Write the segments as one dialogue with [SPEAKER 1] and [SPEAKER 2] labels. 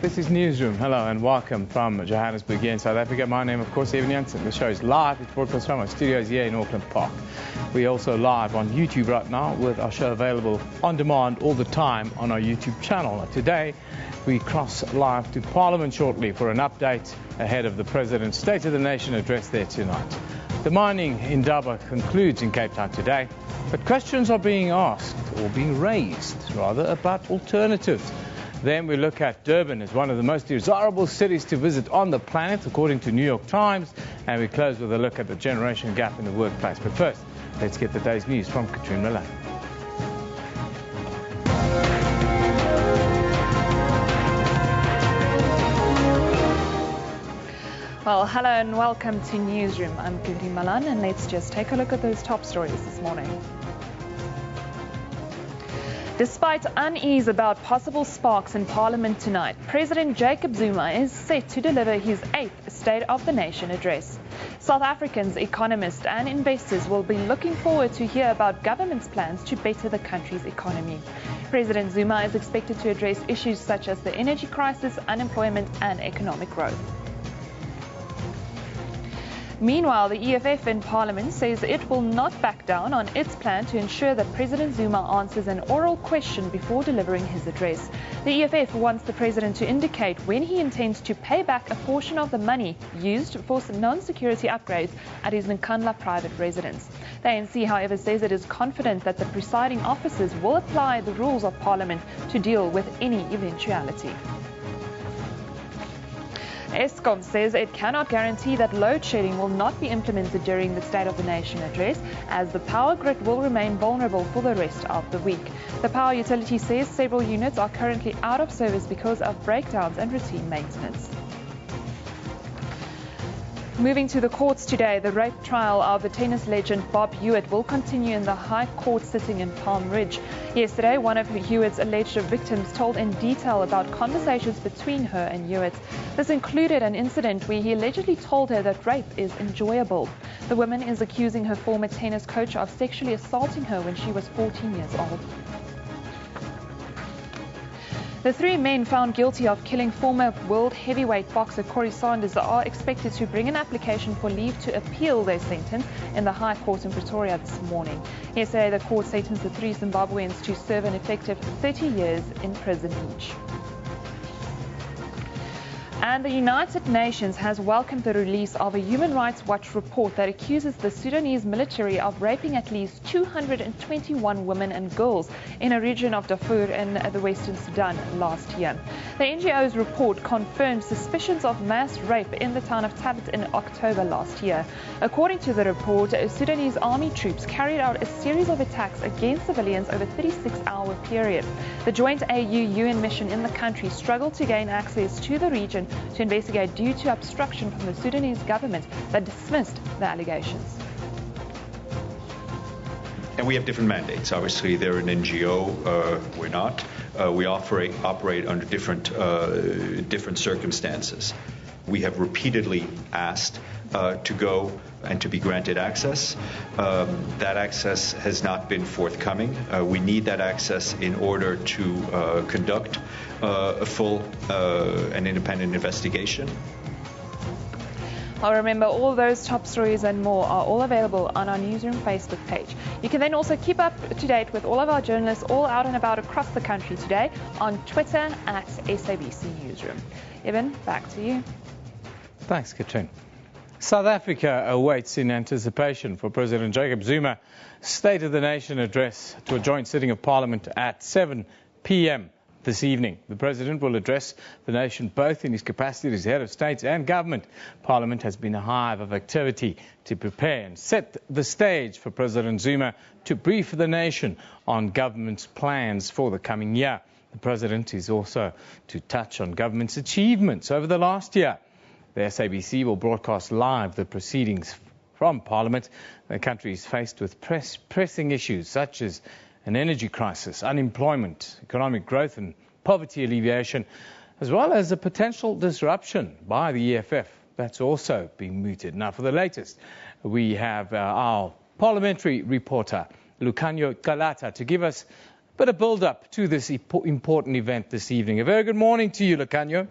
[SPEAKER 1] This is Newsroom. Hello and welcome from Johannesburg here in South Africa. My name, of course, Evan Jansen. The show is live. It's broadcast from our studios here in Auckland Park. We're also live on YouTube right now with our show available on demand all the time on our YouTube channel. Today, we cross live to Parliament shortly for an update ahead of the President's State of the Nation address there tonight. The mining indaba concludes in Cape Town today, but questions are being asked, or being raised, rather, about alternatives. Then we look at Durban as one of the most desirable cities to visit on the planet, according to New York Times. And we close with a look at the generation gap in the workplace. But first, let's get the day's news from Katrina Milan.
[SPEAKER 2] Well, hello and welcome to Newsroom. I'm Katrina Milan, and let's just take a look at those top stories this morning. Despite unease about possible sparks in Parliament tonight, President Jacob Zuma is set to deliver his 8th State of the Nation address. South Africans, economists and investors will be looking forward to hear about government's plans to better the country's economy. President Zuma is expected to address issues such as the energy crisis, unemployment and economic growth. Meanwhile, the EFF in Parliament says it will not back down on its plan to ensure that President Zuma answers an oral question before delivering his address. The EFF wants the President to indicate when he intends to pay back a portion of the money used for non-security upgrades at his Nkandla private residence. The ANC, however, says it is confident that the presiding officers will apply the rules of Parliament to deal with any eventuality. Eskom says it cannot guarantee that load shedding will not be implemented during the State of the Nation address, as the power grid will remain vulnerable for the rest of the week. The power utility says several units are currently out of service because of breakdowns and routine maintenance. Moving to the courts today, the rape trial of the tennis legend Bob Hewitt will continue in the High Court sitting in Palm Ridge. Yesterday, one of Hewitt's alleged victims told in detail about conversations between her and Hewitt. This included an incident where he allegedly told her that rape is enjoyable. The woman is accusing her former tennis coach of sexually assaulting her when she was 14 years old. The 3 men found guilty of killing former world heavyweight boxer Corey Sanders are expected to bring an application for leave to appeal their sentence in the High Court in Pretoria this morning. Yesterday, the court sentenced the 3 Zimbabweans to serve an effective 30 years in prison each. And the United Nations has welcomed the release of a Human Rights Watch report that accuses the Sudanese military of raping at least 221 women and girls in a region of Darfur in the Western Sudan last year. The NGO's report confirmed suspicions of mass rape in the town of Tabet in October last year. According to the report, Sudanese army troops carried out a series of attacks against civilians over a 36-hour period. The joint AU-UN mission in the country struggled to gain access to the region to investigate due to obstruction from the Sudanese government that dismissed the allegations.
[SPEAKER 3] And we have different mandates. Obviously, they're an NGO. We're not. We operate under different circumstances. We have repeatedly asked to go and to be granted access. That access has not been forthcoming. We need that access in order to conduct a full and independent investigation.
[SPEAKER 2] I'll remember all those top stories and more are all available on our Newsroom Facebook page. You can then also keep up to date with all of our journalists all out and about across the country today on Twitter at SABC Newsroom. Evan, back to you.
[SPEAKER 1] Thanks, Katrina. South Africa awaits in anticipation for President Jacob Zuma's State of the Nation address to a joint sitting of Parliament at 7 p.m. this evening. The President will address the nation both in his capacity as head of state and government. Parliament has been a hive of activity to prepare and set the stage for President Zuma to brief the nation on government's plans for the coming year. The President is also to touch on government's achievements over the last year. The SABC will broadcast live the proceedings from Parliament. The country is faced with pressing issues such as an energy crisis, unemployment, economic growth and poverty alleviation, as well as a potential disruption by the EFF. That's also been mooted. Now, for the latest, we have our parliamentary reporter, Lucanio Galata, to give us But a build-up to this important event this evening. A very good morning to you, Lucanio.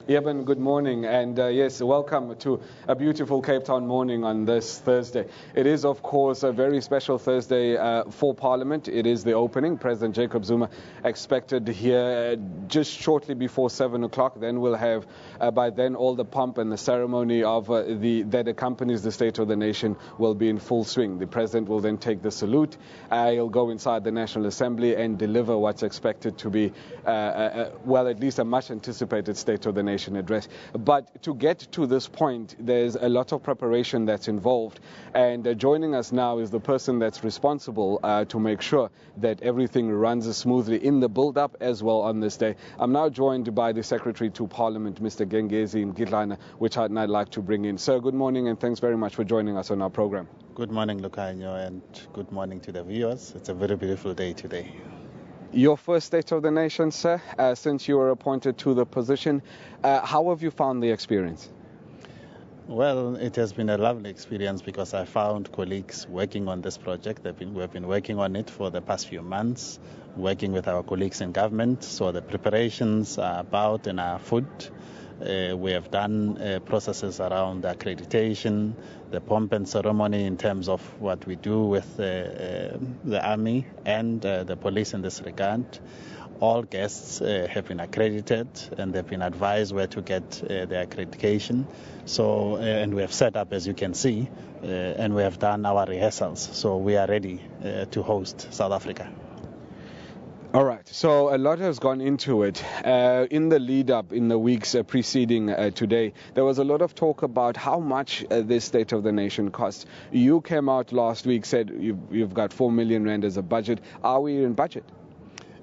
[SPEAKER 4] Eben, good morning, and yes, welcome to a beautiful Cape Town morning on this Thursday. It is, of course, a very special Thursday for Parliament. It is the opening. President Jacob Zuma expected here just shortly before 7 o'clock. Then we'll have, by then, all the pomp and the ceremony of that accompanies the State of the Nation will be in full swing. The President will then take the salute. He'll go inside the National Assembly and deliver what's expected to be, well, at least a much-anticipated State of the Nation address. But to get to this point, there's a lot of preparation that's involved, and joining us now is the person that's responsible to make sure that everything runs smoothly in the build-up as well on this day. I'm now joined by the Secretary to Parliament, Mr. Gengezi Mgidlana, which I'd like to bring in. Sir, good morning, and thanks very much for joining us on our program.
[SPEAKER 5] Good morning, Lucanio, and good morning to the viewers. It's a very beautiful day today.
[SPEAKER 4] Your first State of the Nation, sir, since you were appointed to the position. How have you found the experience?
[SPEAKER 5] Well, it has been a lovely experience because I found colleagues working on this project. We have been working on it for the past few months, working with our colleagues in government. So the preparations are about and are afoot. We have done processes around accreditation, the pomp and ceremony in terms of what we do with the army and the police in this regard. All guests have been accredited and they've been advised where to get their accreditation. So, and we have set up, as you can see, and we have done our rehearsals. So we are ready to host South Africa.
[SPEAKER 4] All right, so a lot has gone into it. In the lead up, in the weeks preceding today, there was a lot of talk about how much this State of the Nation costs. You came out last week, said you've got 4 million rand as a budget. Are we in budget?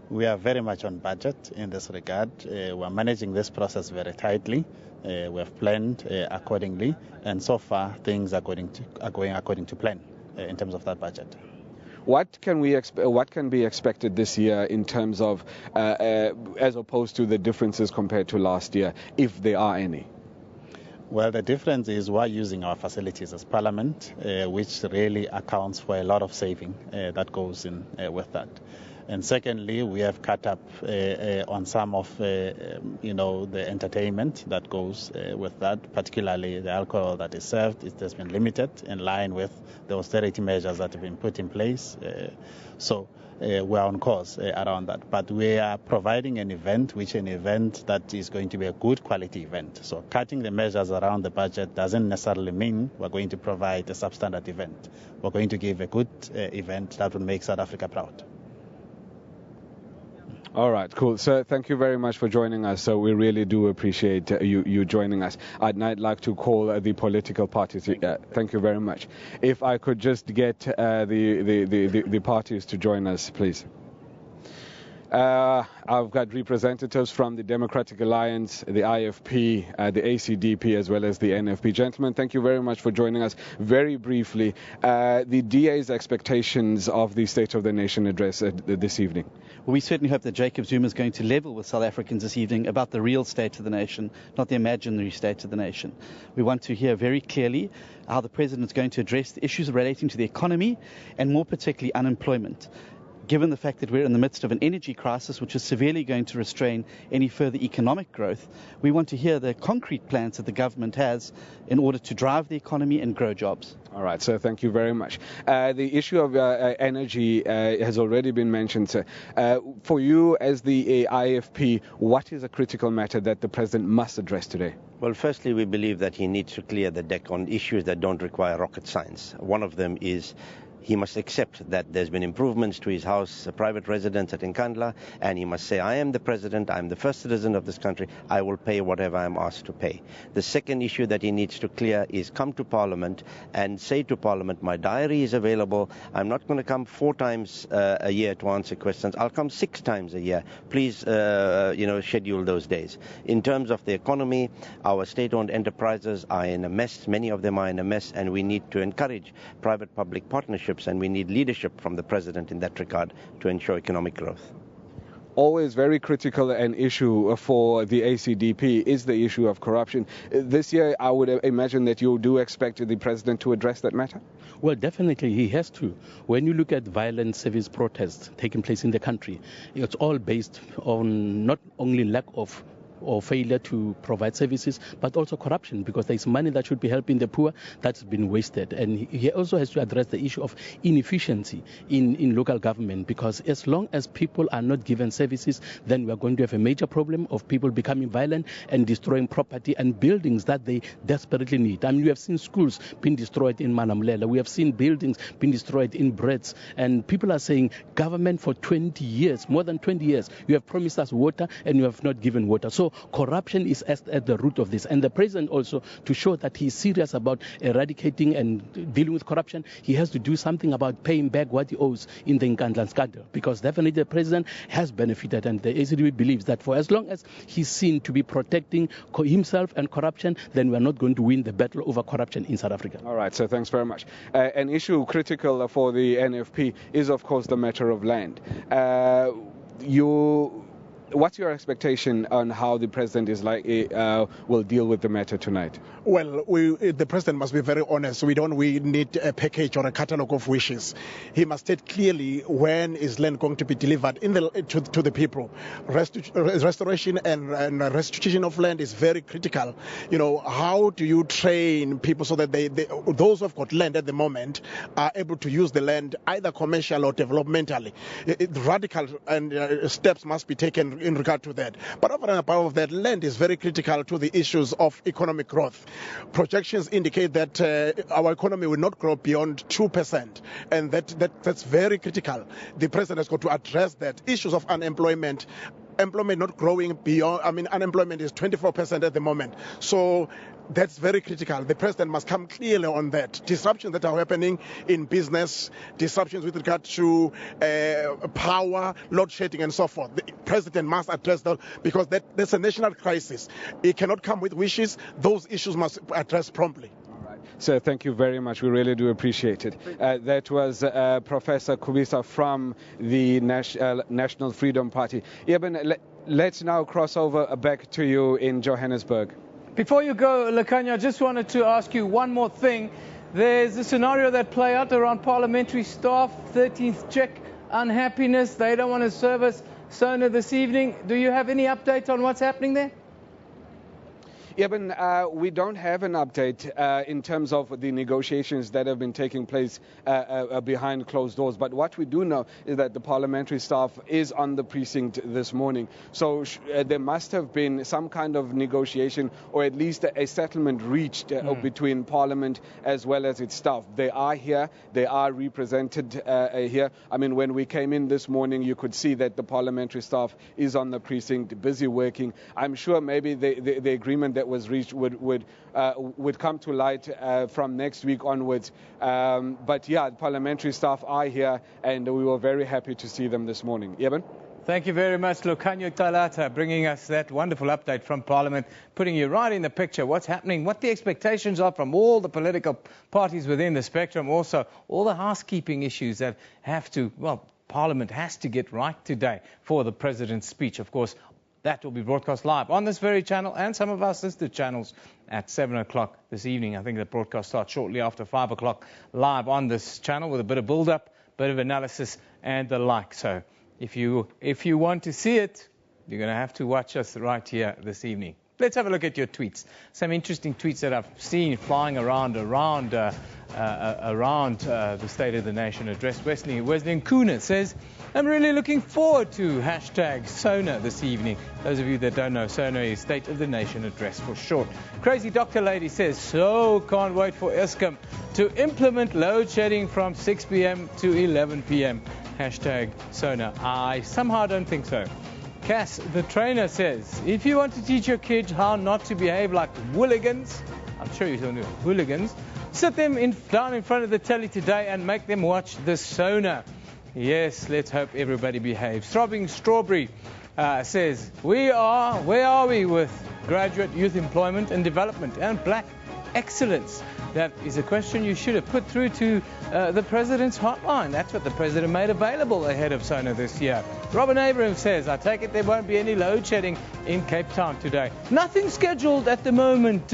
[SPEAKER 5] We are very much on budget in this regard. We're managing this process very tightly. We have planned accordingly, and so far things are going according to plan in terms of that budget.
[SPEAKER 4] What can be expected this year in terms of, as opposed to the differences compared to last year, if there are any?
[SPEAKER 5] Well, the difference is we're using our facilities as Parliament, which really accounts for a lot of saving that goes in with that. And secondly, we have cut up on some of the entertainment that goes with that, particularly the alcohol that is served. It has been limited in line with the austerity measures that have been put in place. So we're on course around that. But we are providing an event that is going to be a good quality event. So cutting the measures around the budget doesn't necessarily mean we're going to provide a substandard event. We're going to give a good event that will make South Africa proud.
[SPEAKER 4] All right, cool. Sir, thank you very much for joining us. So we really do appreciate you joining us. I'd like to call the political parties. Thank you very much. If I could just get the parties to join us, please. I've got representatives from the Democratic Alliance, the IFP, the ACDP, as well as the NFP. Gentlemen, thank you very much for joining us. Very briefly, the DA's expectations of the State of the Nation address this evening.
[SPEAKER 6] Well, we certainly hope that Jacob Zuma is going to level with South Africans this evening about the real state of the nation, not the imaginary state of the nation. We want to hear very clearly how the President is going to address the issues relating to the economy and more particularly unemployment. Given the fact that we're in the midst of an energy crisis, which is severely going to restrain any further economic growth, we want to hear the concrete plans that the government has in order to drive the economy and grow jobs.
[SPEAKER 4] All right, sir, thank you very much. The issue of energy has already been mentioned, sir. For you as the IFP, what is a critical matter that the President must address today?
[SPEAKER 7] Well, firstly, we believe that he needs to clear the deck on issues that don't require rocket science. One of them is he must accept that there's been improvements to his house, a private residence at Nkandla, and he must say, I am the president, I'm the first citizen of this country, I will pay whatever I'm asked to pay. The second issue that he needs to clear is come to Parliament and say to Parliament, my diary is available, I'm not going to come 4 times a year to answer questions, I'll come 6 times a year. Please, schedule those days. In terms of the economy, our state-owned enterprises are in a mess, many of them are in a mess, and we need to encourage private-public partnerships, and we need leadership from the President in that regard to ensure economic growth.
[SPEAKER 4] always very critical an issue for the ACDP is the issue of corruption. This year, I would imagine that you do expect the president to address that matter?
[SPEAKER 8] Well, definitely he has to. When you look at violent service protests taking place in the country, it's all based on not only lack of or failure to provide services, but also corruption, because there's money that should be helping the poor that's been wasted. And he also has to address the issue of inefficiency in local government, because as long as people are not given services, then we are going to have a major problem of people becoming violent and destroying property and buildings that they desperately need. I mean, we have seen schools being destroyed in Manamlela. We have seen buildings being destroyed in Brits. And people are saying, government for 20 years, more than 20 years, you have promised us water and you have not given water. So corruption is at the root of this. And the president also, to show that he's serious about eradicating and dealing with corruption, he has to do something about paying back what he owes in the Nkandla scandal. Because definitely the president has benefited, and the ACDP believes that for as long as he's seen to be protecting himself and corruption, then we're not going to win the battle over corruption in South Africa.
[SPEAKER 4] All right, so thanks very much. An issue critical for the NFP is, of course, the matter of land. What's your expectation on how the president will deal with the matter tonight?
[SPEAKER 9] Well, the president must be very honest. We need a package or a catalogue of wishes. He must state clearly when is land going to be delivered to the people. Restoration and restitution of land is very critical. You know, how do you train people so that those who have got land at the moment are able to use the land either commercial or developmentally? Radical steps must be taken in regard to that. But over and above that, land is very critical to the issues of economic growth. Projections indicate that our economy will not grow beyond 2%, and that's very critical. The president has got to address that. Issues of unemployment not growing beyond, unemployment is 24% at the moment. So that's very critical. The president must come clearly on that. Disruptions that are happening in business, disruptions with regard to power, load shedding and so forth. The president must address that, because that's a national crisis. It cannot come with wishes. Those issues must be addressed promptly.
[SPEAKER 4] So thank you very much. We really do appreciate it. That was Professor Kubisa from the National Freedom Party. Eben, let's now cross over back to you in Johannesburg.
[SPEAKER 1] Before you go, Lekanya, I just wanted to ask you one more thing. There's a scenario that play out around parliamentary staff, 13th check, unhappiness. They don't want to service SONA this evening. Do you have any update on what's happening there?
[SPEAKER 4] Eben, we don't have an update in terms of the negotiations that have been taking place behind closed doors. But what we do know is that the parliamentary staff is on the precinct this morning. So there must have been some kind of negotiation, or at least a settlement reached between Parliament as well as its staff. They are here. They are represented here. I mean, when we came in this morning, you could see that the parliamentary staff is on the precinct, busy working. I'm sure maybe the agreement that was reached would come to light from next week onwards. But yeah, parliamentary staff are here, and we were very happy to see them this morning. Eben?
[SPEAKER 1] Thank you very much, Lucanio Talata, bringing us that wonderful update from Parliament, putting you right in the picture, what's happening, what the expectations are from all the political parties within the spectrum, also all the housekeeping issues that Parliament has to get right today for the President's speech. Of course, that will be broadcast live on this very channel and some of our sister channels at 7 o'clock this evening. I think the broadcast starts shortly after 5 o'clock live on this channel with a bit of build-up, bit of analysis and the like. So if you want to see it, you're going to have to watch us right here this evening. Let's have a look at your tweets. Some interesting tweets that I've seen flying around the State of the Nation address. Wesley Nkuna says, I'm really looking forward to #SONA this evening. Those of you that don't know, SONA is State of the Nation address for short. Crazy Doctor Lady says, so can't wait for Eskom to implement load shedding from 6 p.m. to 11 p.m. #SONA. I somehow don't think so. Cass, the trainer, says, if you want to teach your kids how not to behave like hooligans, I'm sure you don't know hooligans, sit them down in front of the telly today and make them watch the SONA. Yes, let's hope everybody behaves. Throbbing Strawberry says, where are we with graduate youth employment and development and black excellence? That is a question you should have put through to the President's hotline. That's what the President made available ahead of SONA this year. Robin Abrams says, I take it there won't be any load shedding in Cape Town today. Nothing scheduled at the moment,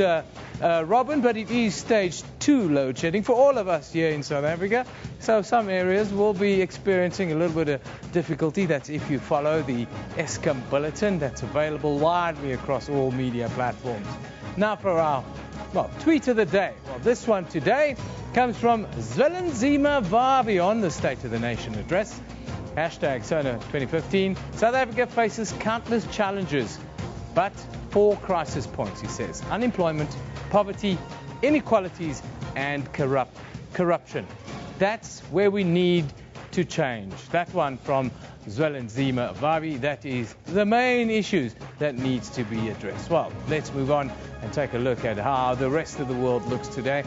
[SPEAKER 1] Robin, but it is stage 2 load shedding for all of us here in South Africa. So some areas will be experiencing a little bit of difficulty. That's if you follow the Eskom bulletin that's available widely across all media platforms. Now for our tweet of the day. Well, this one today comes from Zwelinzima Vavi on the State of the Nation address. Hashtag SONA 2015. South Africa faces countless challenges, but 4 crisis points, he says. Unemployment, poverty, inequalities, and corruption. That's where we need to change. That one from Zwelinzima Vavi. That is the main issues that needs to be addressed. Well, let's move on and take a look at how the rest of the world looks today.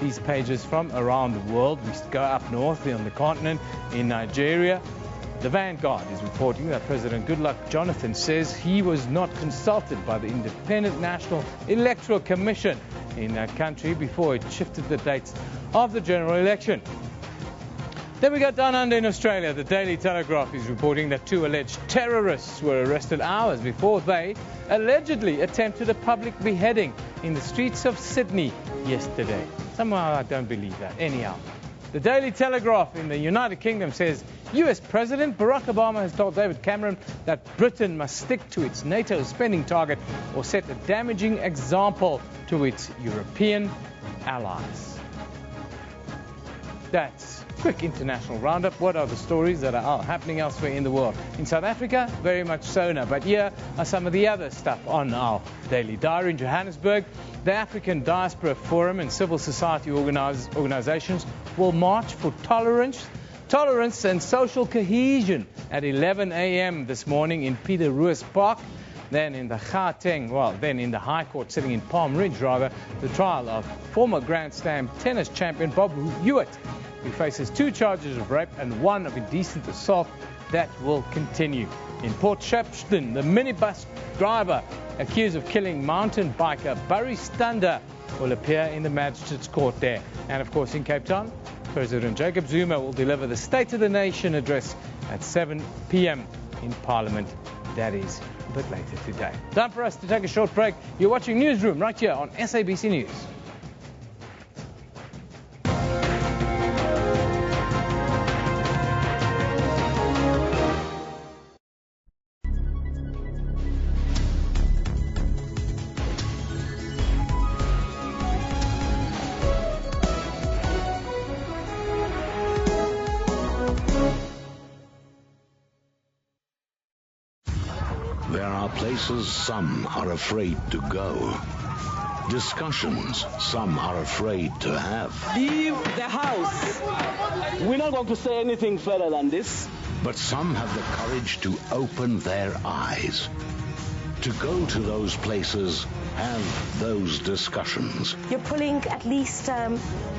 [SPEAKER 1] These pages from around the world. We go up north on the continent in Nigeria. The Vanguard is reporting that President Goodluck Jonathan says he was not consulted by the Independent National Electoral Commission in that country before it shifted the dates of the general election. Then we go down under in Australia. The Daily Telegraph is reporting that 2 alleged terrorists were arrested hours before they allegedly attempted a public beheading in the streets of Sydney yesterday. Somehow I don't believe that. Anyhow, the Daily Telegraph in the United Kingdom says US President Barack Obama has told David Cameron that Britain must stick to its NATO spending target or set a damaging example to its European allies. That's quick international roundup. What are the stories that are happening elsewhere in the world? In South Africa, very much SONA. But here are some of the other stuff on our daily diary. In Johannesburg, the African Diaspora Forum and civil society organizations will march for tolerance and social cohesion at 11 a.m. this morning in Peter Roos Park. Then in the High Court sitting in Palm Ridge, the trial of former Grand Slam tennis champion Bob Hewitt, who faces 2 charges of rape and 1 of indecent assault. That will continue. In Port Shepstone, the minibus driver accused of killing mountain biker Barry Stander will appear in the Magistrates Court there. And of course in Cape Town, President Jacob Zuma will deliver the State of the Nation address at 7 p.m. in Parliament. That is a bit later today. Time for us to take a short break. You're watching Newsroom right here on SABC News.
[SPEAKER 10] There are places some are afraid to go. Discussions some are afraid to have.
[SPEAKER 11] Leave the house. We're not going to say anything further than this.
[SPEAKER 10] But some have the courage to open their eyes. To go to those places, have those discussions.
[SPEAKER 12] You're pulling at least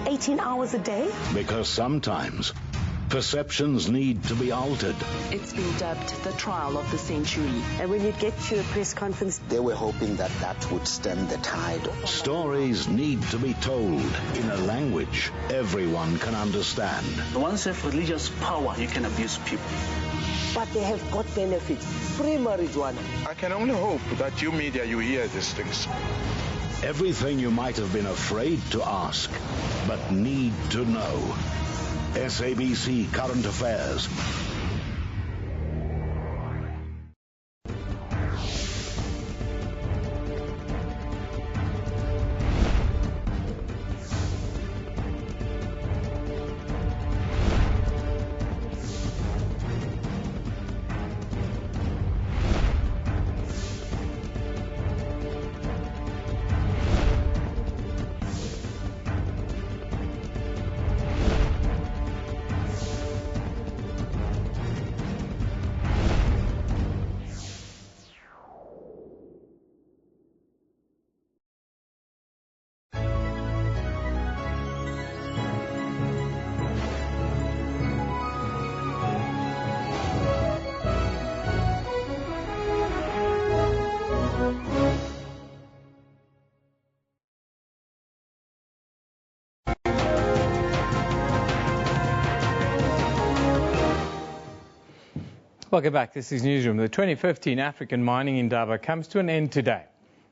[SPEAKER 12] 18 hours a day?
[SPEAKER 10] Because sometimes perceptions need to be altered.
[SPEAKER 13] It's been dubbed the trial of the century.
[SPEAKER 12] And when you get to a press conference,
[SPEAKER 14] they were hoping that that would stem the tide.
[SPEAKER 10] Stories need to be told in a language everyone can understand.
[SPEAKER 11] Once you have religious power, you can abuse people.
[SPEAKER 12] But they have got benefits. Free marijuana.
[SPEAKER 15] I can only hope that you media, you hear these things.
[SPEAKER 10] Everything you might have been afraid to ask, but need to know. SABC Current Affairs.
[SPEAKER 1] Welcome back. This is Newsroom. The 2015 African Mining Indaba comes to an end today.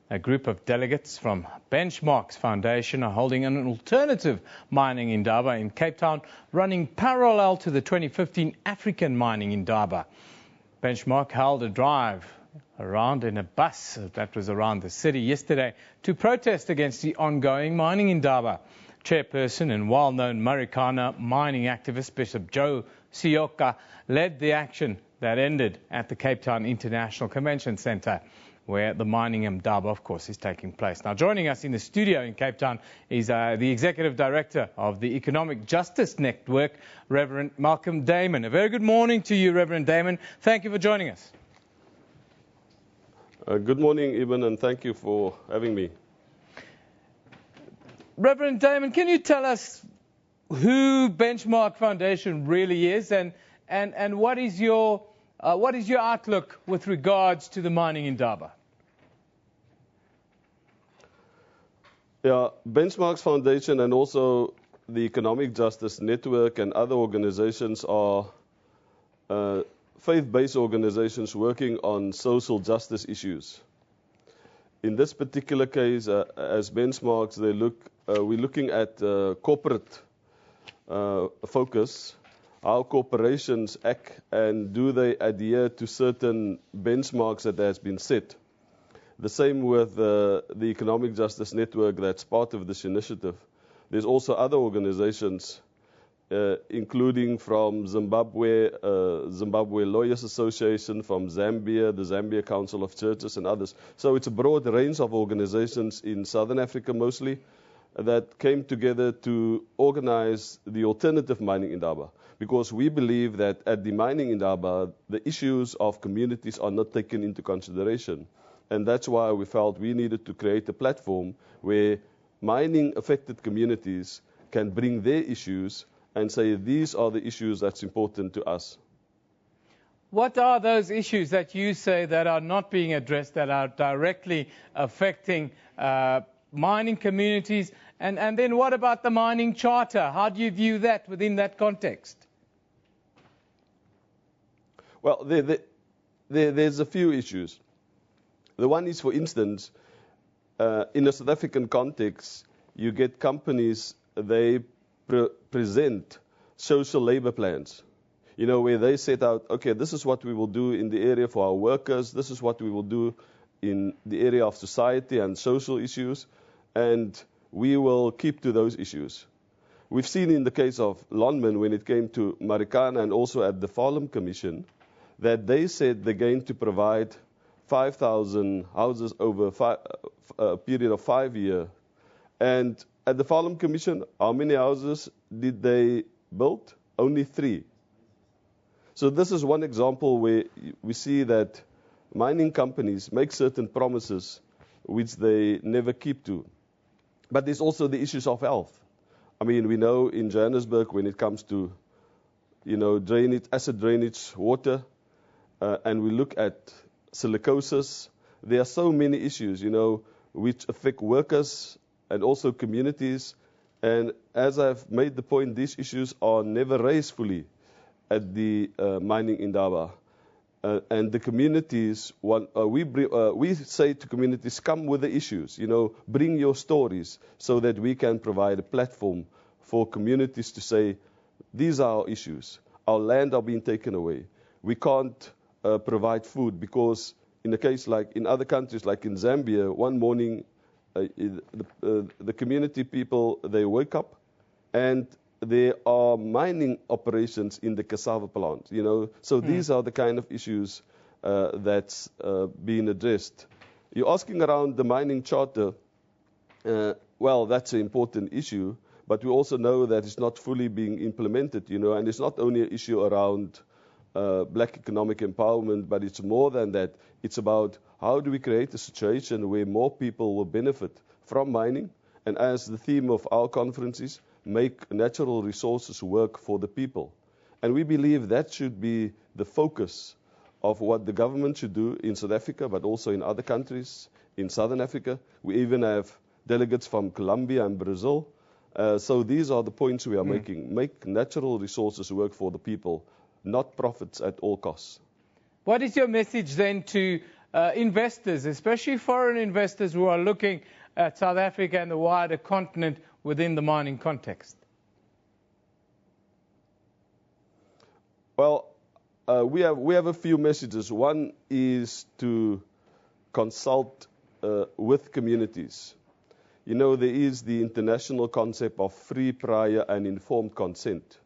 [SPEAKER 1] A group of delegates from Benchmarks Foundation are holding an alternative mining Indaba in Cape Town, running parallel to the 2015 African Mining Indaba. Benchmark held a drive around in a bus that was around the city yesterday to protest against the ongoing mining Indaba. Chairperson and well-known Marikana mining activist Bishop Joe Sioka led the action that ended at the Cape Town International Convention Centre, where the mining Indaba, of course, is taking place. Now, joining us in the studio in Cape Town is the Executive Director of the Economic Justice Network, Reverend Malcolm Damon. A very good morning to you, Reverend Damon. Thank you for joining us.
[SPEAKER 16] Good morning, Eben, and thank you for having me.
[SPEAKER 1] Reverend Damon, can you tell us who Benchmark Foundation really is, and what is your outlook with regards to the mining Indaba?
[SPEAKER 16] Yeah, Benchmarks Foundation and also the Economic Justice Network and other organizations are faith-based organizations working on social justice issues. In this particular case, as Benchmarks, we're looking at corporate focus, how corporations act, and do they adhere to certain benchmarks that has been set. The same with the Economic Justice Network that's part of this initiative. There's also other organizations, including from Zimbabwe, Zimbabwe Lawyers Association, from Zambia, the Zambia Council of Churches, and others. So it's a broad range of organizations in Southern Africa mostly that came together to organize the alternative mining Indaba, because we believe that at the mining Indaba, the issues of communities are not taken into consideration. And that's why we felt we needed to create a platform where mining affected communities can bring their issues and say, these are the issues that's important to us.
[SPEAKER 1] What are those issues that you say that are not being addressed, that are directly affecting mining communities? And then what about the mining charter? How do you view that within that context?
[SPEAKER 16] Well, there's a few issues. The one is, for instance, in a South African context, you get companies, they present social labor plans, where they set out, okay, this is what we will do in the area for our workers, this is what we will do in the area of society and social issues, and we will keep to those issues. We've seen in the case of Lonmin, when it came to Marikana and also at the Farlam Commission, that they said they're going to provide 5,000 houses over a period of 5 years. And at the Farlam Commission, how many houses did they build? Only 3. So this is one example where we see that mining companies make certain promises which they never keep to. But there's also the issues of health. I mean, we know in Johannesburg when it comes to, drainage, acid drainage, water, and we look at silicosis, there are so many issues, which affect workers and also communities. And as I've made the point, these issues are never raised fully at the mining Indaba. And the communities, we say to communities, come with the issues, bring your stories so that we can provide a platform for communities to say, these are our issues. Our land are being taken away. We can't provide food because in a case like in other countries, like in Zambia, one morning, the community people, they wake up and there are mining operations in the cassava plant, So these are the kind of issues that's being addressed. You're asking around the mining charter. Well, that's an important issue, but we also know that it's not fully being implemented, and it's not only an issue around black economic empowerment, but it's more than that. It's about how do we create a situation where more people will benefit from mining, and as the theme of our conference is, make natural resources work for the people. And we believe that should be the focus of what the government should do in South Africa, but also in other countries in Southern Africa. We even have delegates from Colombia and Brazil. So these are the points we are making. Make natural resources work for the people, not profits at all costs.
[SPEAKER 1] What is your message then to investors, especially foreign investors who are looking at South Africa and the wider continent within the mining context?
[SPEAKER 16] Well, we have a few messages. One is to consult with communities. You know, there is the international concept of free, prior, and informed consent,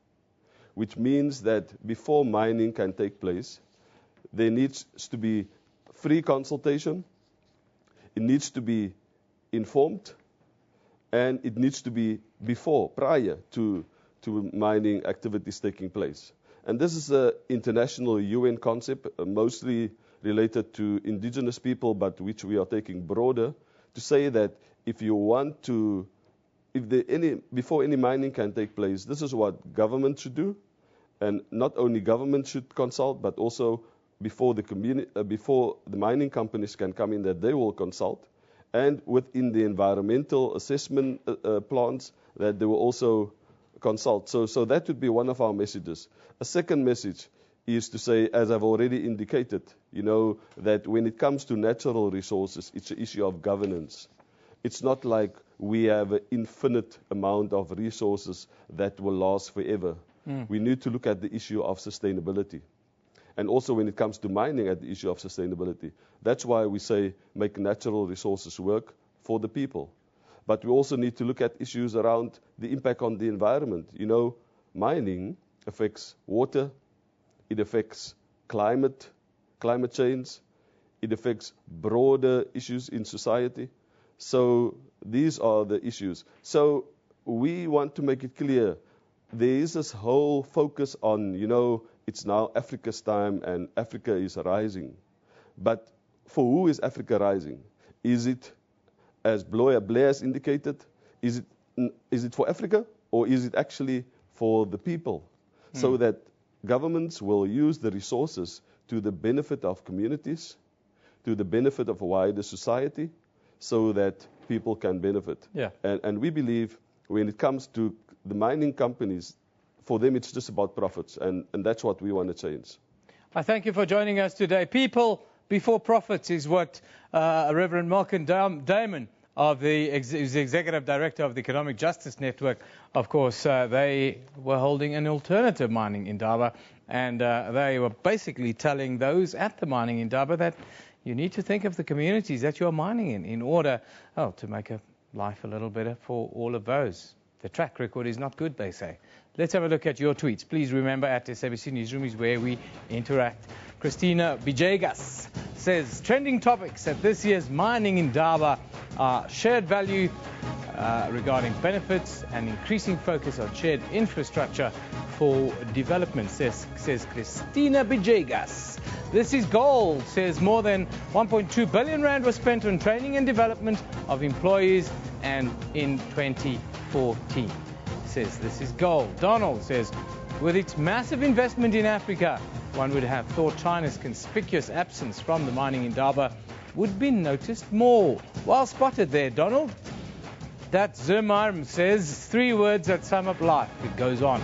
[SPEAKER 16] which means that before mining can take place, there needs to be free consultation, it needs to be informed, and it needs to be prior to mining activities taking place. And this is an international UN concept, mostly related to indigenous people, but which we are taking broader, to say that before any mining can take place, this is what government should do, and not only government should consult, but also before the mining companies can come in, that they will consult, and within the environmental assessment plans, that they will also consult. So that would be one of our messages. A second message is to say, as I've already indicated, you know, that when it comes to natural resources, it's an issue of governance. It's not like we have an infinite amount of resources that will last forever. We need to look at the issue of sustainability. And also when it comes to mining, at the issue of sustainability. That's why we say make natural resources work for the people. But we also need to look at issues around the impact on the environment. You know, mining affects water, it affects climate change, it affects broader issues in society. So these are the issues. So we want to make it clear, there is this whole focus on, you know, it's now Africa's time and Africa is rising. But for who is Africa rising? Is it, as Blair has indicated, is it for Africa, or is it actually for the people? So that governments will use the resources to the benefit of communities, to the benefit of a wider society, so that people can benefit.
[SPEAKER 1] Yeah.
[SPEAKER 16] And we believe when it comes to the mining companies, for them it's just about profits, and that's what we want to change.
[SPEAKER 1] I thank you for joining us today. People before profits is what Reverend Malcolm Damon, who's the Executive Director of the Economic Justice Network, of course, they were holding an alternative mining indaba, and they were basically telling those at the mining indaba that you need to think of the communities that you're mining in order to make life a little better for all of those. The track record is not good, they say. Let's have a look at your tweets. Please remember, at SABC Newsroom is where we interact. Christina Bijegas says, trending topics at this year's mining indaba are shared value regarding benefits and increasing focus on shared infrastructure for development, says Christina Bijegas. This is gold, says more than 1.2 billion rand was spent on training and development of employees and in 2014. Says this is gold. Donald says, with its massive investment in Africa, one would have thought China's conspicuous absence from the mining indaba would be noticed more. Well spotted there, Donald. That Zermarm says 3 words that sum up life. It goes on.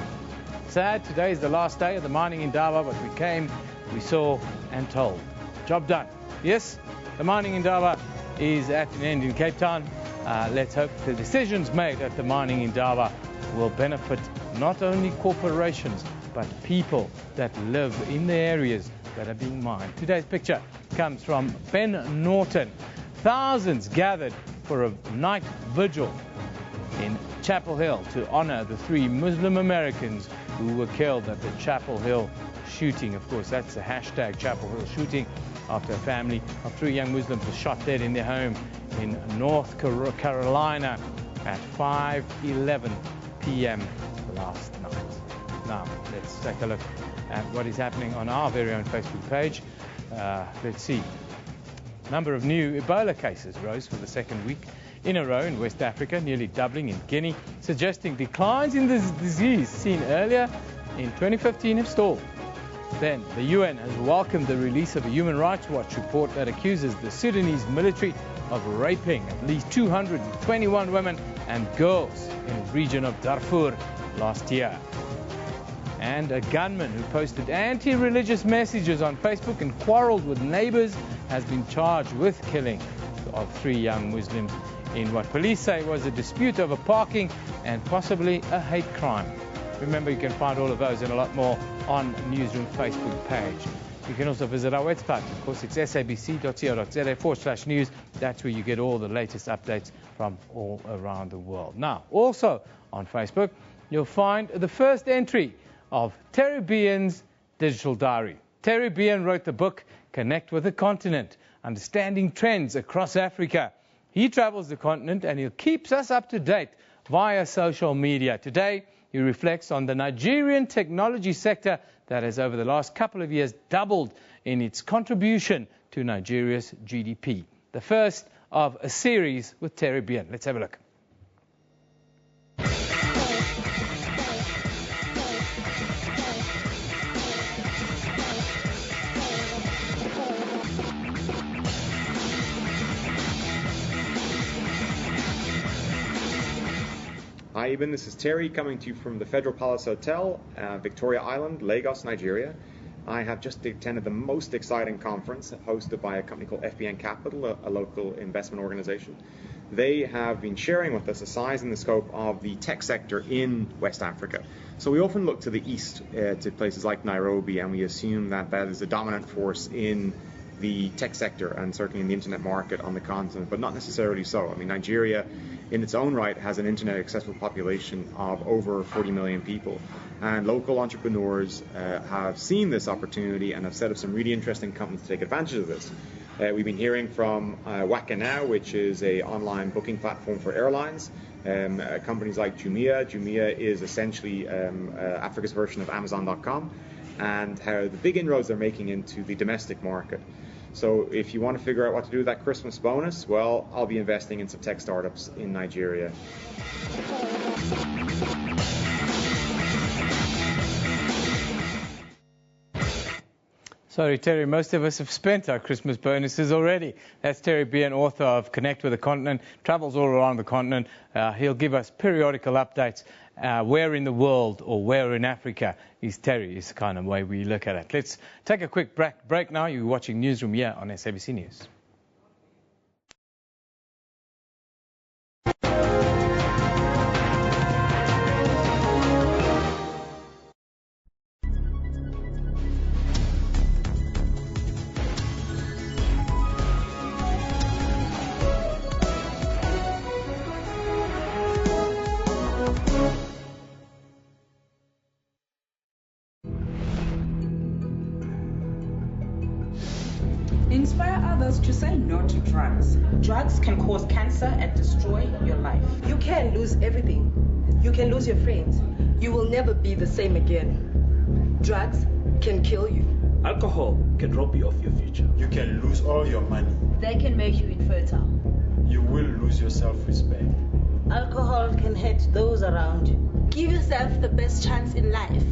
[SPEAKER 1] Sad, today is the last day of the mining indaba, but we came, we saw and told. Job done. Yes, the mining indaba is at an end in Cape Town. Let's hope the decisions made at the mining indaba will benefit not only corporations, but people that live in the areas that are being mined. Today's picture comes from Ben Norton. Thousands gathered for a night vigil in Chapel Hill to honor the 3 Muslim Americans who were killed at the Chapel Hill shooting. Of course, that's the hashtag Chapel Hill shooting, after a family of 3 young Muslims were shot dead in their home in North Carolina at 5:11 p.m. last night. Now, let's take a look at what is happening on our very own Facebook page. Let's see. Number of new Ebola cases rose for the 2nd week in a row in West Africa, nearly doubling in Guinea, suggesting declines in this disease seen earlier in 2015 have stalled. Then, the UN has welcomed the release of a Human Rights Watch report that accuses the Sudanese military of raping at least 221 women and girls in the region of Darfur last year. And a gunman who posted anti-religious messages on Facebook and quarreled with neighbors has been charged with killing of 3 young Muslims in what police say was a dispute over parking and possibly a hate crime. Remember, you can find all of those and a lot more on Newsroom Facebook page. You can also visit our website. Of course, it's sabc.co.za/news. That's where you get all the latest updates from all around the world. Now, also on Facebook, you'll find the first entry of Terry Behan's digital diary. Terry Behan wrote the book, Connect with the Continent, Understanding Trends Across Africa. He travels the continent and he keeps us up to date via social media. Today, he reflects on the Nigerian technology sector that has over the last couple of years doubled in its contribution to Nigeria's GDP. The first of a series with Terry Behan. Let's have a look.
[SPEAKER 17] Hi Eben, this is Terry coming to you from the Federal Palace Hotel, Victoria Island, Lagos, Nigeria. I have just attended the most exciting conference hosted by a company called FBN Capital, a local investment organization. They have been sharing with us the size and the scope of the tech sector in West Africa. So we often look to the east, to places like Nairobi, and we assume that that is a dominant force in the tech sector and certainly in the internet market on the continent, but not necessarily so. I mean, Nigeria in its own right has an internet accessible population of over 40 million people, and local entrepreneurs have seen this opportunity and have set up some really interesting companies to take advantage of this. We've been hearing from Waka Now, which is an online booking platform for airlines. Companies like Jumia. Jumia is essentially Africa's version of Amazon.com, and how the big inroads they're making into the domestic market. So if you want to figure out what to do with that Christmas bonus, well, I'll be investing in some tech startups in Nigeria.
[SPEAKER 1] Sorry, Terry, most of us have spent our Christmas bonuses already. That's Terry Behan, author of Connect with the Continent, travels all around the continent. He'll give us periodical updates. Where in the world or where in Africa is Terry, is the kind of way we look at it. Let's take a quick break now. You're watching Newsroom here on SABC News.
[SPEAKER 18] Inspire others to say no to drugs. Drugs can cause cancer and destroy your life.
[SPEAKER 19] You can lose everything. You can lose your friends. You will never be the same again. Drugs can kill you.
[SPEAKER 11] Alcohol can rob you of your future.
[SPEAKER 20] You can lose all your money.
[SPEAKER 21] They can make you infertile.
[SPEAKER 20] You will lose your self-respect.
[SPEAKER 22] Alcohol can hurt those around you.
[SPEAKER 23] Give yourself the best chance in life.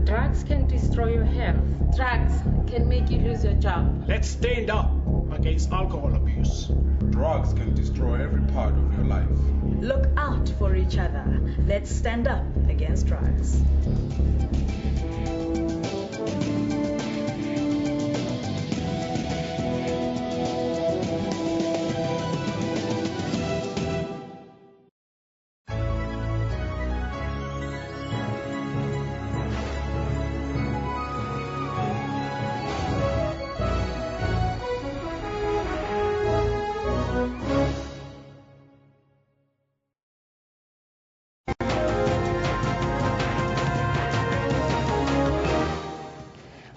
[SPEAKER 24] Drugs can destroy your health.
[SPEAKER 23] Drugs can make you lose your job.
[SPEAKER 25] Let's stand up against alcohol abuse.
[SPEAKER 20] Drugs can destroy every part of your life.
[SPEAKER 26] Look out for each other. Let's stand up against drugs.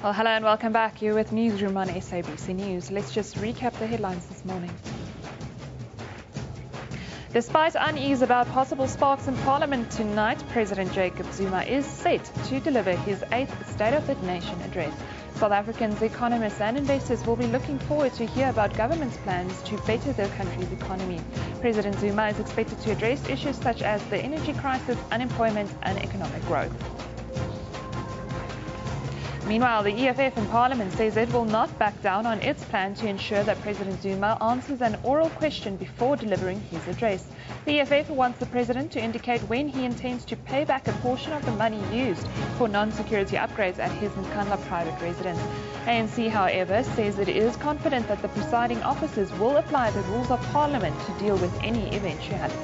[SPEAKER 2] Well, hello and welcome back. You're with Newsroom on SABC News. Let's just recap the headlines this morning. Despite unease about possible sparks in Parliament tonight, President Jacob Zuma is set to deliver his 8th State of the Nation address. South Africans, economists and investors will be looking forward to hear about government's plans to better their country's economy. President Zuma is expected to address issues such as the energy crisis, unemployment and economic growth. Meanwhile, the EFF in Parliament says it will not back down on its plan to ensure that President Zuma answers an oral question before delivering his address. The EFF wants the President to indicate when he intends to pay back a portion of the money used for non-security upgrades at his Nkandla private residence. ANC, however, says it is confident that the presiding officers will apply the rules of Parliament to deal with any eventuality.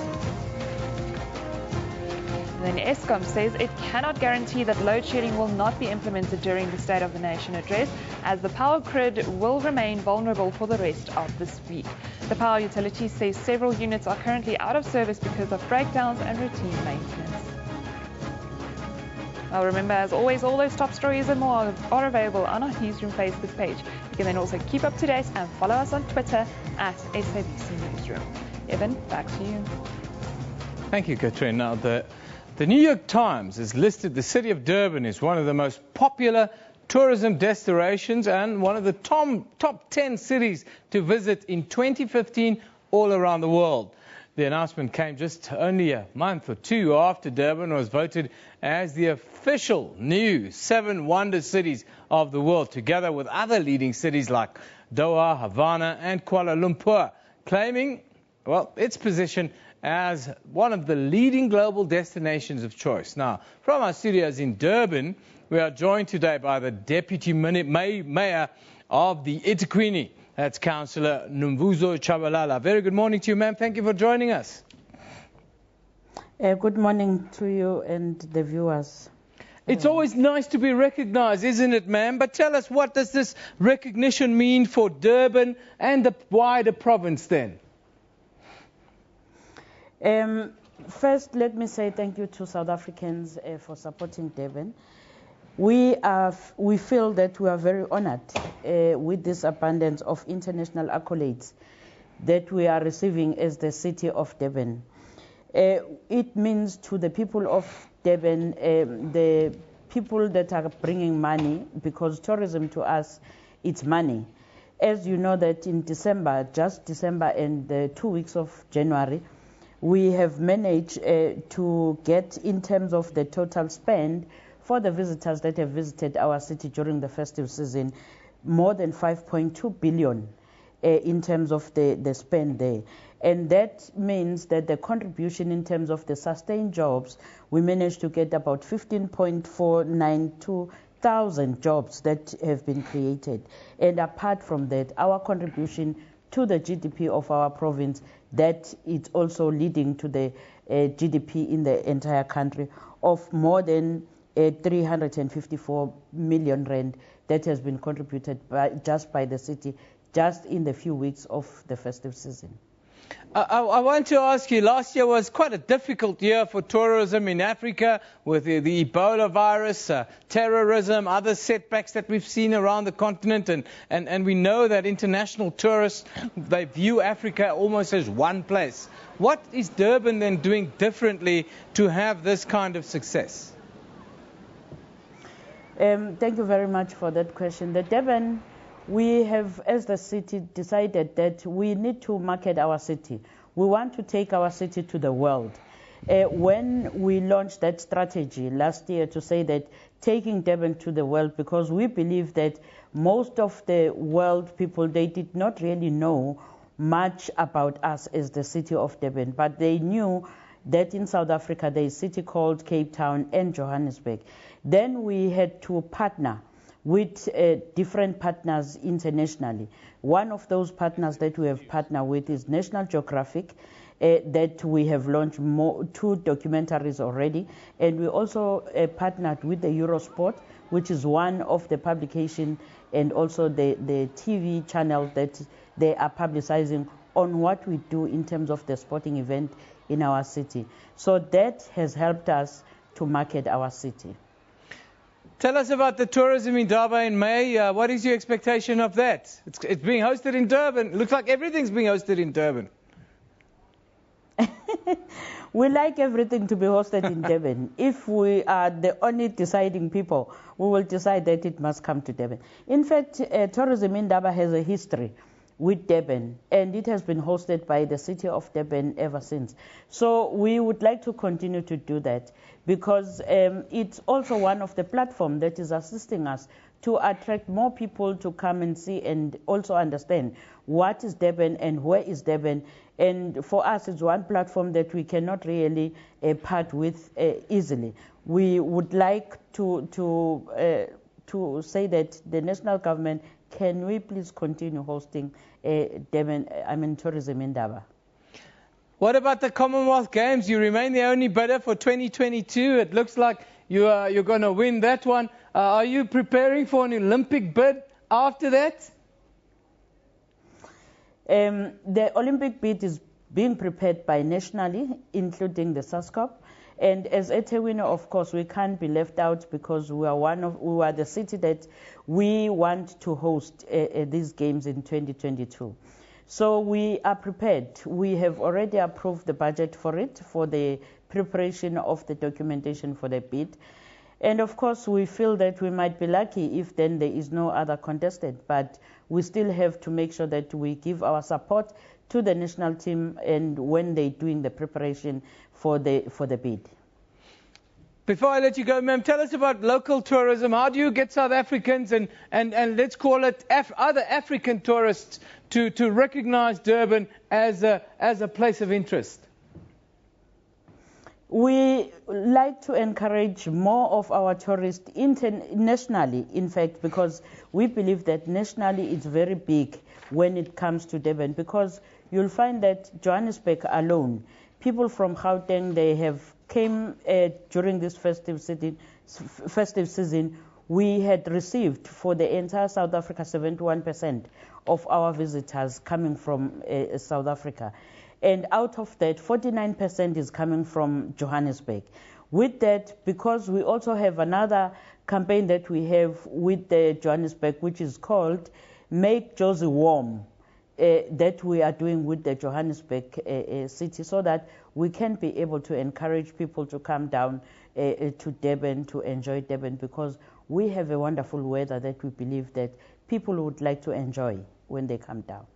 [SPEAKER 2] Then Eskom says it cannot guarantee that load shedding will not be implemented during the State of the Nation address, as the power grid will remain vulnerable for the rest of this week. The power utility says several units are currently out of service because of breakdowns and routine maintenance. Well, remember, as always, all those top stories and more are available on our Newsroom Facebook page. You can then also keep up to date and follow us on Twitter at SABC Newsroom. Evan, back to you.
[SPEAKER 1] Thank you, Katrin. Now, the New York Times has listed the city of Durban as one of the most popular tourism destinations and one of the top 10 cities to visit in 2015 all around the world. The announcement came just only a month or two after Durban was voted as the official new 7 wonder cities of the world, together with other leading cities like Doha, Havana and Kuala Lumpur, claiming, well, its position as one of the leading global destinations of choice. Now, from our studios in Durban, we are joined today by the Deputy Mayor of the eThekwini. That's Councillor Nomvuzo Chabalala. Very good morning to you, ma'am. Thank you for joining us.
[SPEAKER 3] Good morning to you and the viewers.
[SPEAKER 1] It's always nice to be recognized, isn't it, ma'am? But tell us, what does this recognition mean for Durban and the wider province then?
[SPEAKER 3] First, let me say thank you to South Africans for supporting Durban. We feel that we are very honored with this abundance of international accolades that we are receiving as the city of Durban. It means to the people of Durban, the people that are bringing money, because tourism to us, it's money. As you know that in December, just December and the 2 weeks of January, we have managed to get, in terms of the total spend for the visitors that have visited our city during the festive season, more than 5.2 billion in terms of the spend there. And that means that the contribution in terms of the sustained jobs, we managed to get about 15.492 thousand jobs that have been created. And apart from that, our contribution to the GDP of our province, that it's also leading to the GDP in the entire country of more than 354 million rand that has been contributed just by the city, just in the few weeks of the festive season.
[SPEAKER 1] I want to ask you, last year was quite a difficult year for tourism in Africa with the Ebola virus, terrorism, other setbacks that we've seen around the continent. And we know that international tourists, they view Africa almost as one place. What is Durban then doing differently to have this kind of success?
[SPEAKER 3] Thank you very much for that question. The Durban, we have, as the city, decided that we need to market our city. We want to take our city to the world. When we launched that strategy last year to say that taking Durban to the world, because we believe that most of the world people, they did not really know much about us as the city of Durban, but they knew that in South Africa there is a city called Cape Town and Johannesburg. Then we had to partner with different partners internationally. One of those partners that we have partnered with is National Geographic, that we have launched 2 documentaries already. And we also partnered with the Eurosport, which is one of the publication and also the TV channel that they are publicizing on what we do in terms of the sporting event in our city. So that has helped us to market our city.
[SPEAKER 1] Tell us about the tourism in Durban in May. What is your expectation of that? It's being hosted in Durban. It looks like everything's being hosted in Durban.
[SPEAKER 3] We like everything to be hosted in Durban. If we are the only deciding people, we will decide that it must come to Durban. In fact, tourism in Durban has a history with Durban, and it has been hosted by the city of Durban ever since. So we would like to continue to do that, because it's also one of the platforms that is assisting us to attract more people to come and see and also understand what is Durban and where is Durban. And for us, it's one platform that we cannot really part with easily. We would like to say that the national government, can we please continue hosting tourism in Durban?
[SPEAKER 1] What about the Commonwealth Games? You remain the only bidder for 2022. It looks like you're going to win that one. Are you preparing for an Olympic bid after that?
[SPEAKER 3] The Olympic bid is being prepared by nationally, including the SASCOP. And as eThekwini, of course, we can't be left out because we are the city that we want to host these games in 2022. So we are prepared. We have already approved the budget for it, for the preparation of the documentation for the bid. And of course, we feel that we might be lucky if then there is no other contestant, but we still have to make sure that we give our support to the national team and when they're doing the preparation for the bid.
[SPEAKER 1] Before I let you go, ma'am, tell us about local tourism. How do you get South Africans and let's call it other African tourists to recognize Durban as a place of interest?
[SPEAKER 3] We like to encourage more of our tourists internationally, in fact, because we believe that nationally it's very big when it comes to Durban, because you'll find that Johannesburg alone, people from Gauteng, they have came during this festive season. We had received for the entire South Africa 71% of our visitors coming from South Africa. And out of that, 49% is coming from Johannesburg. With that, because we also have another campaign that we have with the Johannesburg, which is called Make Jozi Warm, that we are doing with the Johannesburg city, so that we can be able to encourage people to come down to Durban, to enjoy Durban, because we have a wonderful weather that we believe that people would like to enjoy when they come down.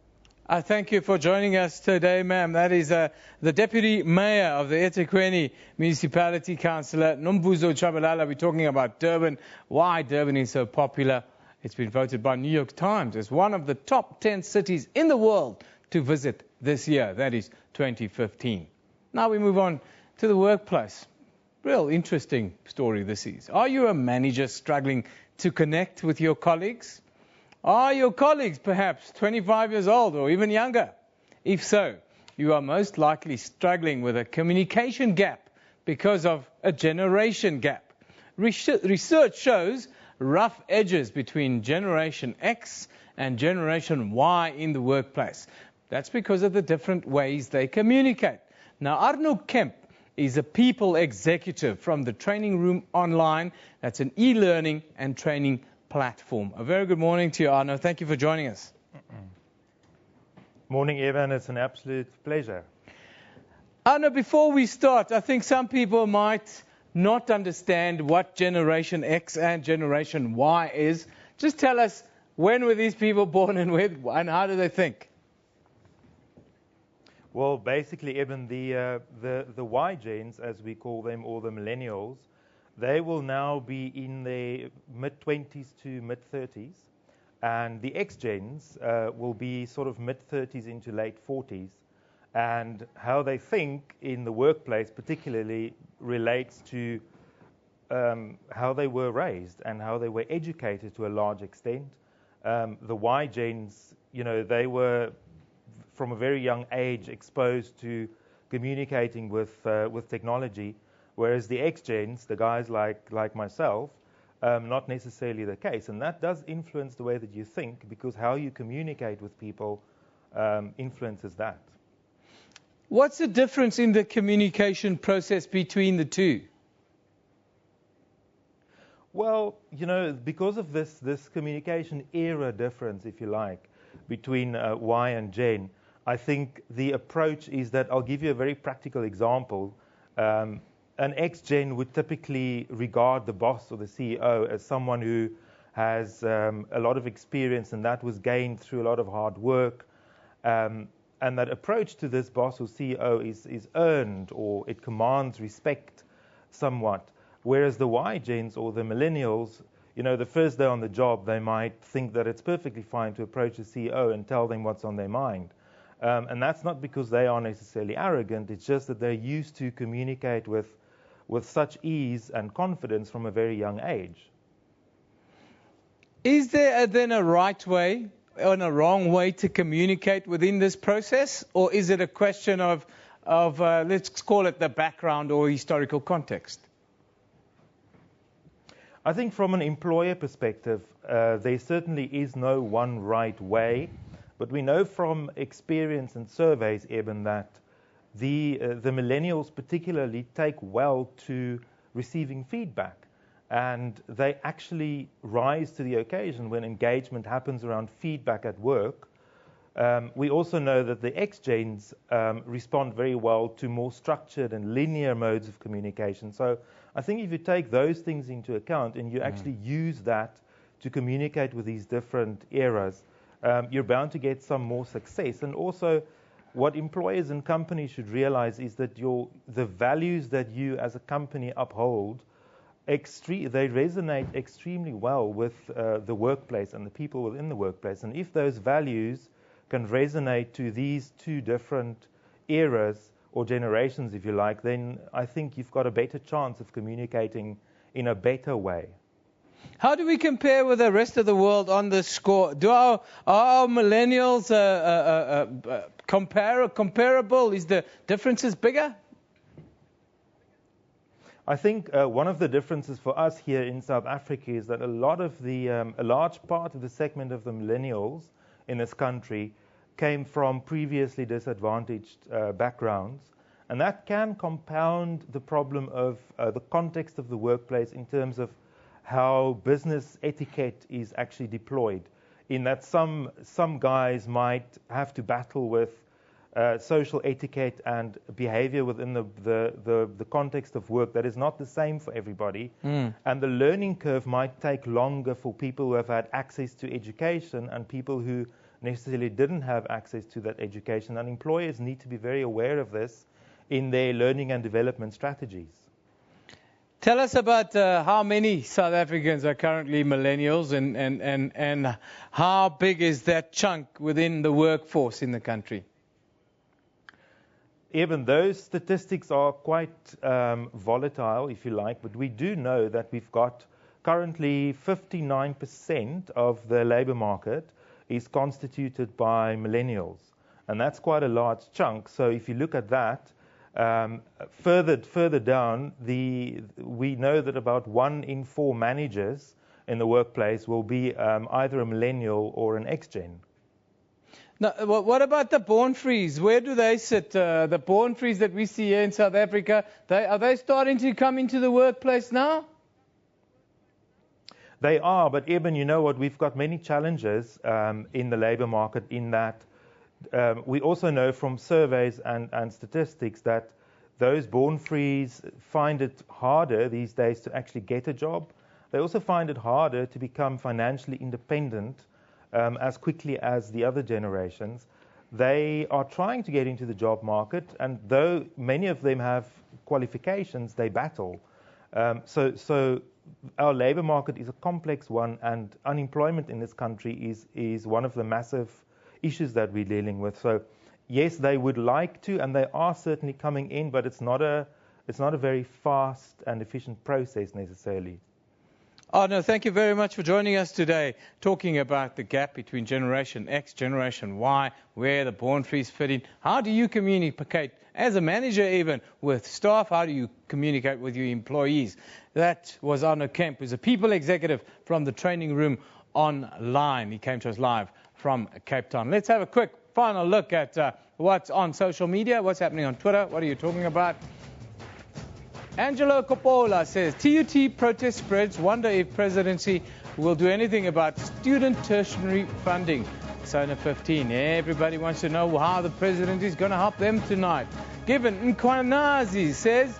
[SPEAKER 1] I thank you for joining us today, ma'am. That is the Deputy Mayor of the eThekwini Municipality Councillor, Nombuzo Chabalala. We're talking about Durban, why Durban is so popular. It's been voted by New York Times as one of the top 10 cities in the world to visit this year. That is 2015. Now we move on to the workplace. Real interesting story this is. Are you a manager struggling to connect with your colleagues? Are your colleagues perhaps 25 years old or even younger? If so, you are most likely struggling with a communication gap because of a generation gap. Research shows rough edges between Generation X and Generation Y in the workplace. That's because of the different ways they communicate. Now, Arno Kemp is a people executive from the Training Room Online. That's an e-learning and training platform. A very good morning to you, Arno. Thank you for joining us.
[SPEAKER 4] Morning, Evan. It's an absolute pleasure.
[SPEAKER 1] Arno, before we start, I think some people might not understand what Generation X and Generation Y is. Just tell us, when were these people born and how do they think?
[SPEAKER 4] Well, basically, Evan, the Y gens, as we call them, or the millennials, they will now be in their mid-20s to mid-30s. And the X gens will be sort of mid-30s into late 40s. And how they think in the workplace particularly relates to how they were raised and how they were educated to a large extent. The Y gens, they were from a very young age exposed to communicating with technology, whereas the X gens, the guys like myself, not necessarily the case. And that does influence the way that you think, because how you communicate with people influences that.
[SPEAKER 1] What's the difference in the communication process between the two?
[SPEAKER 4] Well, because of this communication era difference, if you like, between Y and Gen, I think the approach is that I'll give you a very practical example. An X-Gen would typically regard the boss or the CEO as someone who has a lot of experience, and that was gained through a lot of hard work. And that approach to this boss or CEO is earned, or it commands respect somewhat. Whereas the Y gens or the millennials, the first day on the job, they might think that it's perfectly fine to approach the CEO and tell them what's on their mind. And that's not because they are necessarily arrogant. It's just that they're used to communicate with such ease and confidence from a very young age.
[SPEAKER 1] Is there then a right way and a wrong way to communicate within this process? Or is it a question of let's call it the background or historical context?
[SPEAKER 4] I think from an employer perspective, there certainly is no one right way. But we know from experience and surveys, Eben, that the millennials particularly take well to receiving feedback. And they actually rise to the occasion when engagement happens around feedback at work. We also know that the X-Gens respond very well to more structured and linear modes of communication. So I think if you take those things into account and you actually use that to communicate with these different eras, you're bound to get some more success. And also, what employers and companies should realize is that the values that you as a company uphold, they resonate extremely well with the workplace and the people within the workplace. And if those values can resonate to these two different eras or generations, if you like, then I think you've got a better chance of communicating in a better way.
[SPEAKER 1] How do we compare with the rest of the world on this score? Are our millennials comparable? Is the differences bigger?
[SPEAKER 4] I think one of the differences for us here in South Africa is that a large part of the segment of the millennials in this country came from previously disadvantaged backgrounds. And that can compound the problem of the context of the workplace in terms of how business etiquette is actually deployed, in that some guys might have to battle with social etiquette and behavior within the context of work that is not the same for everybody. And the learning curve might take longer for people who have had access to education and people who necessarily didn't have access to that education. And employers need to be very aware of this in their learning and development strategies.
[SPEAKER 1] Tell us about how many South Africans are currently millennials and how big is that chunk within the workforce in the country?
[SPEAKER 4] Even those statistics are quite volatile, if you like, but we do know that we've got currently 59% of the labor market is constituted by millennials. And that's quite a large chunk. So if you look at that, further down, we know that about 1 in 4 managers in the workplace will be either a millennial or an X-Gen.
[SPEAKER 1] Now, what about the born-frees? Where do they sit? The born-frees that we see here in South Africa, are they starting to come into the workplace now?
[SPEAKER 4] They are, but Eben, you know what? We've got many challenges in the labor market in that we also know from surveys and statistics that those born-frees find it harder these days to actually get a job. They also find it harder to become financially independent as quickly as the other generations. They are trying to get into the job market, and though many of them have qualifications, they battle. So our labor market is a complex one, and unemployment in this country is one of the massive issues that we're dealing with. So yes, they would like to, and they are certainly coming in, but it's not a very fast and efficient process necessarily.
[SPEAKER 1] Oh, no, thank you very much for joining us today, talking about the gap between Generation X, Generation Y, where the born-frees fit in. How do you communicate, as a manager even, with staff? How do you communicate with your employees? That was Arno Kemp, who's a people executive from the Training Room Online. He came to us live from Cape Town. Let's have a quick final look at what's on social media, what's happening on Twitter, what are you talking about? Angelo Coppola says, TUT protest spreads, wonder if presidency will do anything about student tertiary funding. Sona 15, everybody wants to know how the president is going to help them tonight. Given Nkwanazi says,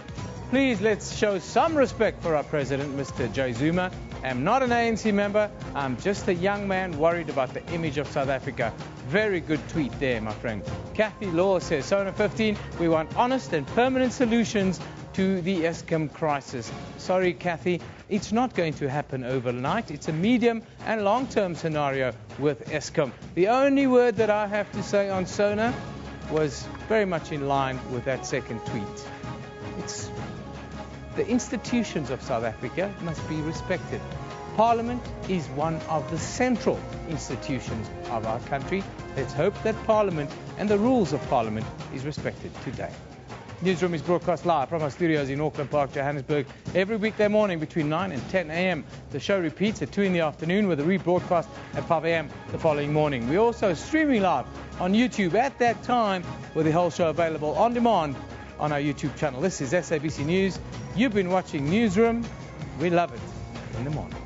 [SPEAKER 1] please let's show some respect for our president, Mr. J. Zuma. I'm not an ANC member, I'm just a young man worried about the image of South Africa. Very good tweet there, my friend. Kathy Law says, Sona 15, we want honest and permanent solutions to the Eskom crisis. Sorry, Kathy, it's not going to happen overnight. It's a medium and long-term scenario with Eskom. The only word that I have to say on Sona was very much in line with that second tweet. It's the institutions of South Africa must be respected. Parliament is one of the central institutions of our country. Let's hope that Parliament and the rules of Parliament is respected today. Newsroom is broadcast live from our studios in Auckland Park, Johannesburg, every weekday morning between 9 and 10 a.m. The show repeats at 2 in the afternoon with a rebroadcast at 5 a.m. the following morning. We're also streaming live on YouTube at that time, with the whole show available on demand on our YouTube channel. This is SABC News. You've been watching Newsroom. We love it in the morning.